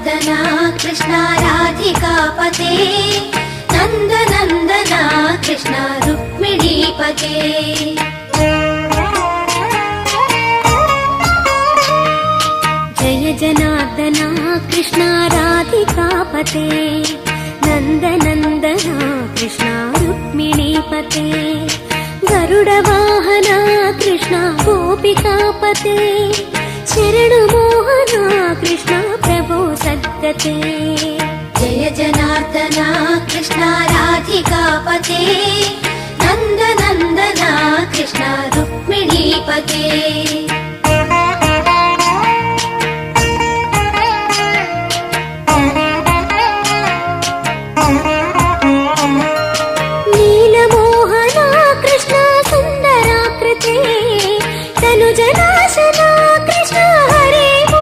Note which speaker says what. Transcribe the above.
Speaker 1: जनार्दना कृष्ण राधिकापते नन्दनन्दना कृष्ण रुक्मिणीपते जय जनार्दना कृष्ण राधिकापते नन्दनन्दना कृष्ण रुक्मिणीपते गरुडवाहना कृष्ण गोपिकापते शरणमोहना कृष्ण प्रभो सद्गते जय जनार्दना कृष्ण राधिकापते नन्दनन्दना कृष्ण रुक्मिणीपते